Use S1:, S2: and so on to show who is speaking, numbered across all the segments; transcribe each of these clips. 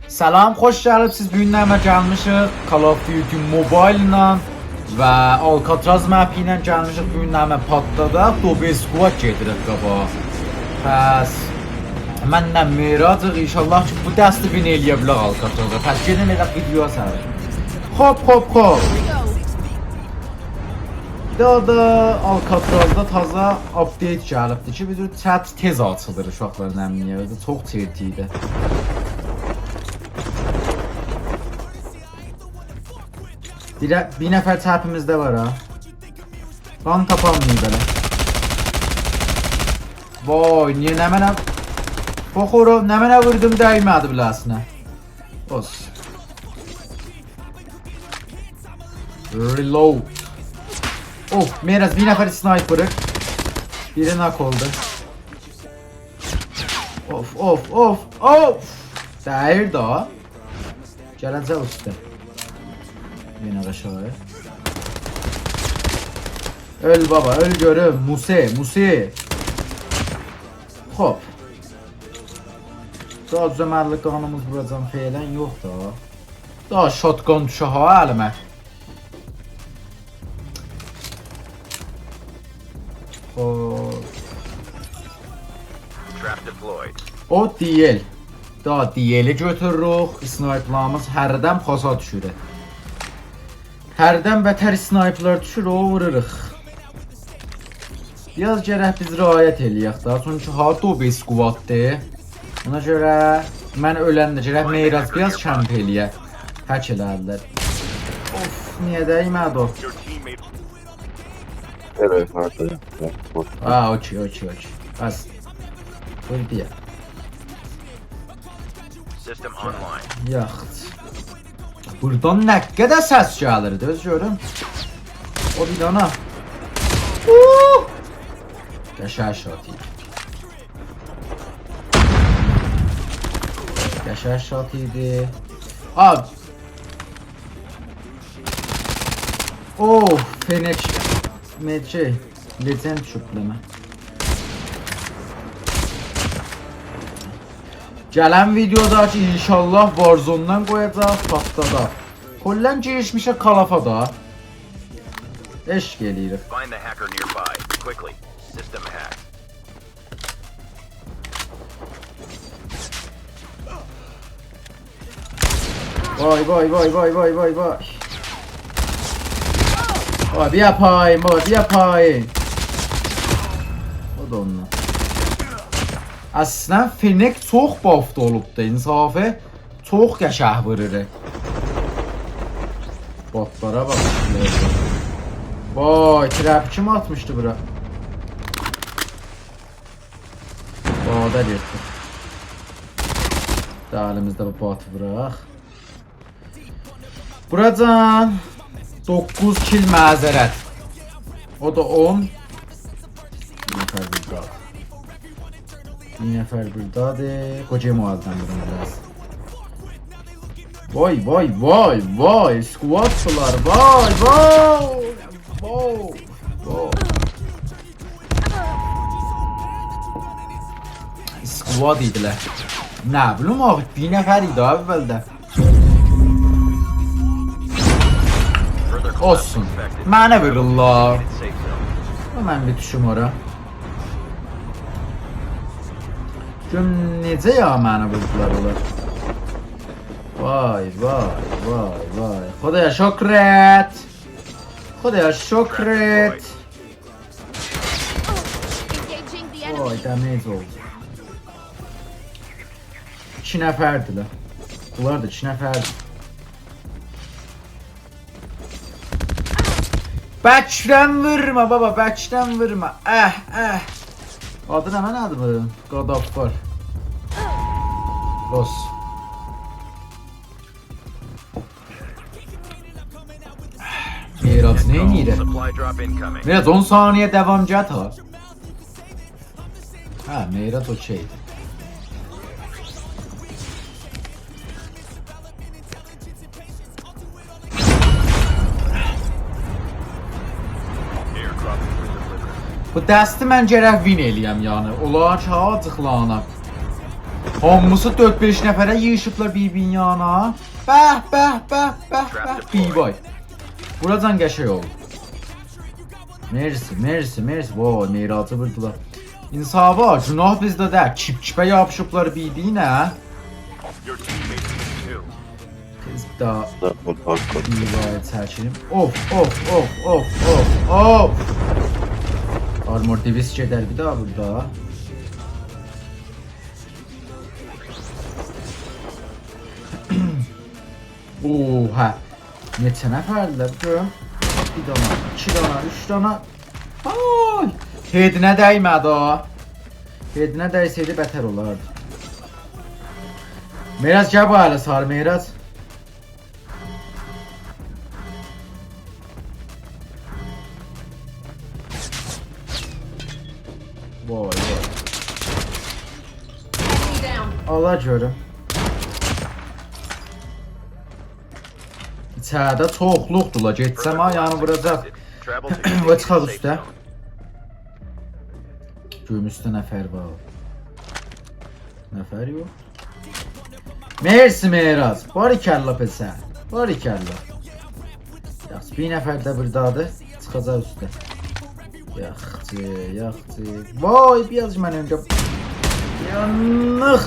S1: Salam, xoş gəlibsiz. Bu gün nəmə gəlmişik Call of Duty Mobile ilə və Alcatraz map ilə gəlmişik. Bu gün nəmə patladaq, Dobe Squad gedirik qabağa. Pəs mənlə Miracıq inşallah ki bu dəsti win eləyə bilək Alcatraz'a. Pəs gedin elə videoya sərin. Hop. Daha da Alcatraz'da taza update gəlibdi ki, bir chat tez açılır uşaqların əmniyyədə. Çox çirti idi. Bir nəfər çarpımızda var ha. Lan tapamıyor belə. Vay, niye nə mənə? Baxır, nə mənə vurdum dəymədi biləsinə. Os. Reload. Oh, Meraz bir nəfər sniper'ı. Biri nak oldu. Of. Dəyir da. Gələcək üstə. Yine aşağıya. Öl baba, öl görüm. Musi. Hop. Daha düzəmərlik qanımız buracan feylen yok da. Daha shotgun düşə ha əlimə. O DL. Daha DL'i götürürük. Sniperlarımız hərdən pasa düşürür. Hərdən bətər sniperlar düşür, o vururuq. Biraz gərək biz riayət eləyək da. Çünki ha Dobe Squad'dır. Ona görə mən öləndə gərək Meyraz biraz kamp eləyək. Hək elədilər. Of, niyə dəymədi o?
S2: Evet, artık.
S1: Okey. Az. Buyur bir.
S3: System online.
S1: Yaxşı. Buradan nə qədər səs gəlirdi, öz görüm. O bir dana. Qəşəng şot idi. Ab. Oh, Fenix. Mece. Legend şüpleme. Gələn videoda ki inşallah Warzone'dan qoyacaq patladı. Kollən girişmişə Call-of da. Eşq eləyirik.
S3: Find the hacker nearby quickly. System hacked.
S1: Vay. Vay bir yapayım. O da onunla. Əslən Fennec çox buff'da olubdu insafı. Çox qəşəng vurur. Botlara bak. Vay, trap kim atmıştı bura? Bağda getdi. Dalimizdə bu botı bıraq. Buracan 9 kill məzərət. O da 10. Bir nəfər buradadır. Qoca muazzam buranı biraz. Vay. Squadçılar. Vay. Squad idilər. Nə bilim abi, bir nəfər idi əvvəldə. Olsun. Mənə verirlər. Mən bir düşüm ora. Güm necə ya mənə vurdular onlar. Vay. Xodaya şükret. Vay, dəmez oldu. 2 nəfərdilər. Bunlar da 2 nəfərdir. Bəkdən vurma baba, bəkdən vurma. Adı nə mənə adı bu? God of War. Los. Miraz nə edir?
S3: Supply drop incoming.
S1: Miraz 10 saniyə davam gət ha. Ha, Miraz okeydir. Bu dəsti mən gərək win eləyəm yəni. Olar ki, acıqlanam. Hamısı 4-5 nəfərə yığışıblar bir-birinin yanına. Bəh, bəh, bəh, bəh, bəh. B-boy. Buracan qəşəng oldu. Mersi, mersi, mersi. Vay, Meyracı vurdular. İnsafı, günah bizdə deyil. Kip-kipə yapışıblar bir-birinə.
S3: Your teammate needs two.
S1: Biz daha B-boy çəkilim. Of, of, of, of, of, of. Armor Divis gedər bir daha burada. Oha. Neçə nəfərdirlər görüm. Bir dana, 2 dana, 3 dana. Ay! Hedinə dəymədi o. Hedinə dəysəydi bətər olardı. Meraz gəl bu hələ sarı Meraz. Vay vay.
S2: Enemy down.
S1: Allah görüm. İçəridə çoxluqdurlar. Getsəm ayağını vuracaq.
S3: Travel to
S1: Və
S3: your
S1: çıxaq
S3: safe
S1: üstə.
S3: zone.
S1: Göyüm üstə nəfər var. Nəfər yox. Mersi Meraz. Barikəllə pesə. Barikəllə. Yaxşı, bir nəfər də buradadır. Çıxacaq üstə. Yaxçı, yaxçı. Vay, biraz mən öncə. Yanıq.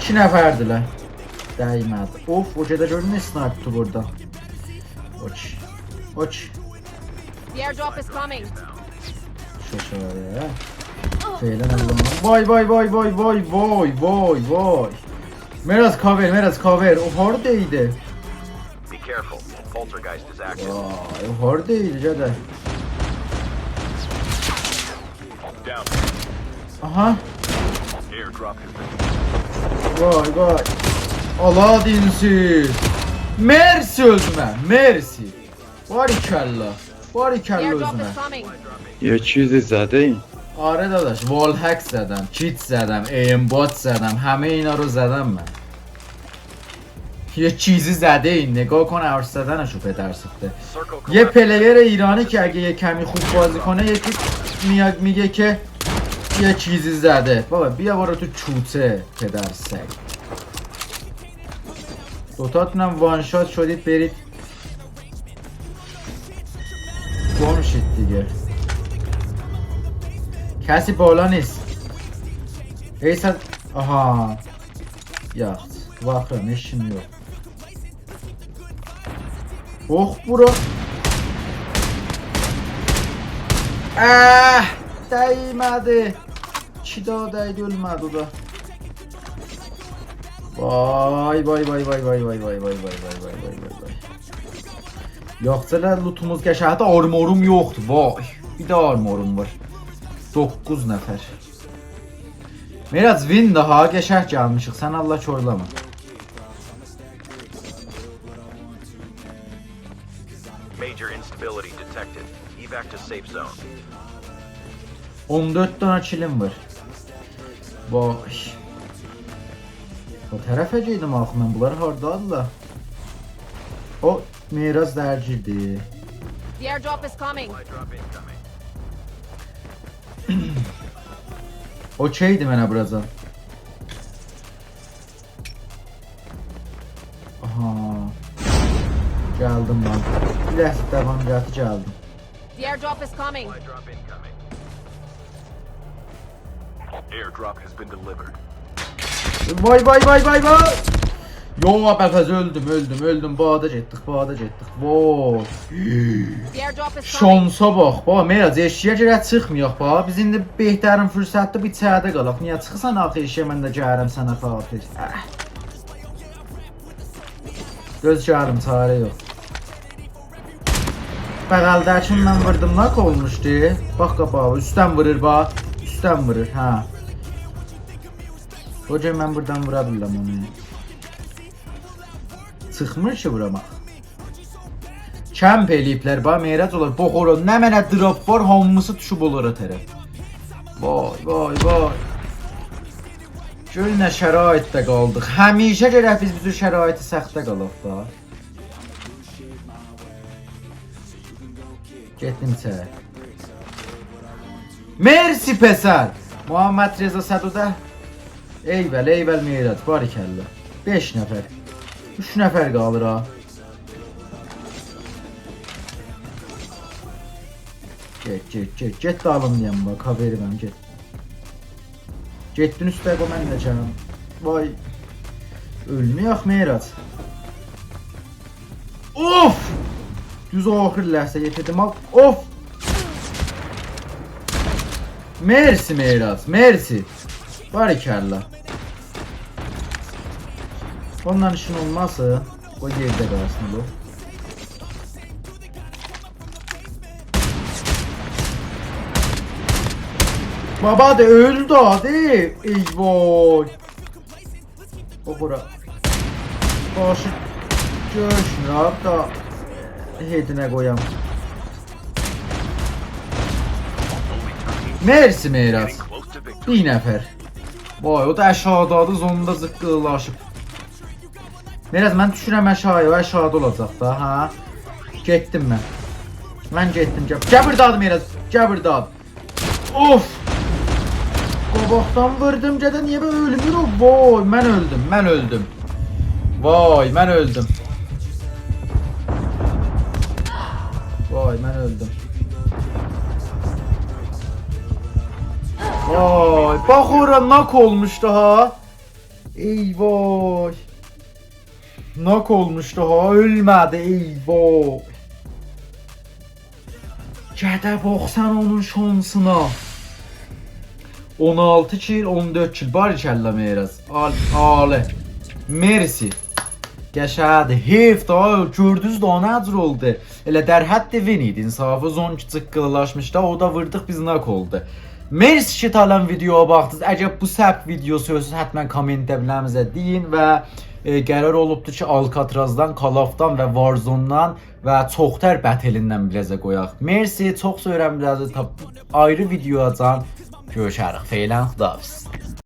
S1: 2 nəfərdilər. Dəymədi. Of, o gedə görün nə snayptı burada. Oç. Oç.
S2: The airdrop is coming.
S1: Şaşaya. Feylen Allah'ım. Vay vay vay vay vay vay vay vay. Meraz cover, Meraz cover. O hardaydı.
S3: Be careful. Poltergeist is active.
S1: Vay, o hardaydı cadı.
S3: Down.
S1: Aha.
S3: Airdrop has been.
S1: Vay vay. Allah dinsiz. Mersi özüme. Mersi. Barikalla.
S2: The
S1: Barikalla
S2: airdrop
S1: özüme.
S2: is coming.
S4: یه چیزی زده این
S1: آره داداش وال هک زدم کیت زدم ایمبات زدم همه اینا رو زدم من یه چیزی زده این نگاه کن عرض زدنشو پدر سوخته
S3: Circle
S1: یه
S3: correct.
S1: پلیر ایرانی که اگه یه کمی خوب بازی کنه یکی میاد میگه که یه چیزی زده بابا بیا برو تو چوته پدر سگ دوتاتونم وان شات شدید برید گم شید دیگه کسی بالا نیست ایسا آها یاخت واقعا نشیم yok Oh bura değmedi 2 daha değdi ölmedi o da Vay vay vay vay vay vay vay vay vay vay vay vay vay vay Yoxsalar lootumuz qəşəhətə armorum yoxdur vay bir də armorum var 9 nəfər Meraz win daha qəşəng gəlmişik sən Allah körləmə
S3: Major instability detected. Evac to safe zone.
S1: 14 dana kilim var Vay O tərəfə gedim axı mən bunlar hardadılar O Meraz dərgirdi
S2: The airdrop is coming.
S3: Airdrop incoming.
S1: Okeydi mənə buracan Aha Gəldim lan Bir ləhsə davam gəldi gəldim
S2: The airdrop is coming.
S3: Airdrop incoming. Airdrop has been delivered.
S1: Vay vay vay vay vay Yo bəfəz öldüm Bağda getdik Vay
S2: The airdrop is coming.
S1: Şansa bax Bax Meraz eşiyə görə çıxmayaq bax Biz indi behtərin fürsətdə bir içəridə qalaq Niyə çıxırsan axı eşiyə mən də gəlirəm sənə xatir Göz gəldim çarə yox Bəğəldəkindən vurdım nak olmuşdu Bax qabağa üstdən vurur bax Üstdən vurur hə Hoca mən buradan vura bilirəm onu Çıxmır ki vuramaq Kemp eləyiblər bax Meyrəc olar Box olar nə mənə drop var hamısı düşüb olar o tərəf Vay vay vay Gör nə şəraitdə qaldıq Həmişə gərək biz bu şəraiti səxtə qalaq da Getdim çək Mersi pəsər Muhammed Reza Sədudə Eyvəl Meyrat, barikəllə. 5 nəfər. 3 nəfər qalır ha. Get dalım deyəm bax, ha verirəm, get. Getdin üstə qoy mən də gələm. Vay. Ölməyək Meyrat. Of! Düz axır ləhsə yetirdim al. Of! Mersi Meyrat, mersi. Barikəllə. Ondan işin olmazsa o yerdə qalsın bu. Baba da öldü hadi. Eyvay. O bura. Başı görüşmür abi da hedine koyam. Mersi Meyrat.
S3: Close to victory.
S1: Bir nəfər. Vay o da aşağıdadır zonunda zıqqılaşıb. Meyrat mən düşürəm aşağıda olacaq da ha. Getdim mən. Mən getdim. Gəbirdadı Meyrat. Gəbirdadı. Of. Qabaqdan vurdum gədə niyə belə ölmür o? Vay mən öldüm. Vay mən öldüm. Vay mən öldüm. Vay bax ora nak olmuşdu ha. Eyvay. Nak olmuşdu ha, ölmədi eyvay. Gədə bax sən onun şansına. 16 kill, 14 kill. Barikəllə Meyraz. Ali. Mersi. Qəşədi. Heyf da gördünüz də o nəcür oldu. Elə dərhəddə win idi. İnsafı zon çıqqılaşmışdı. O da vurdıq biz nak oldu. Mersi ki talan videoya baxdınız. Əgər bu səhv videosu olsa həttəmən kommentdə biləmizə deyin və qərar olubdur ki Alcatrazdan, Call of-dan və Warzone-dan və çoxtər battle-indən biləcə qoyaq. Mersi, çox söyürəm biləcə ayrı videoya can görüşərik. Feylən xudahafiz.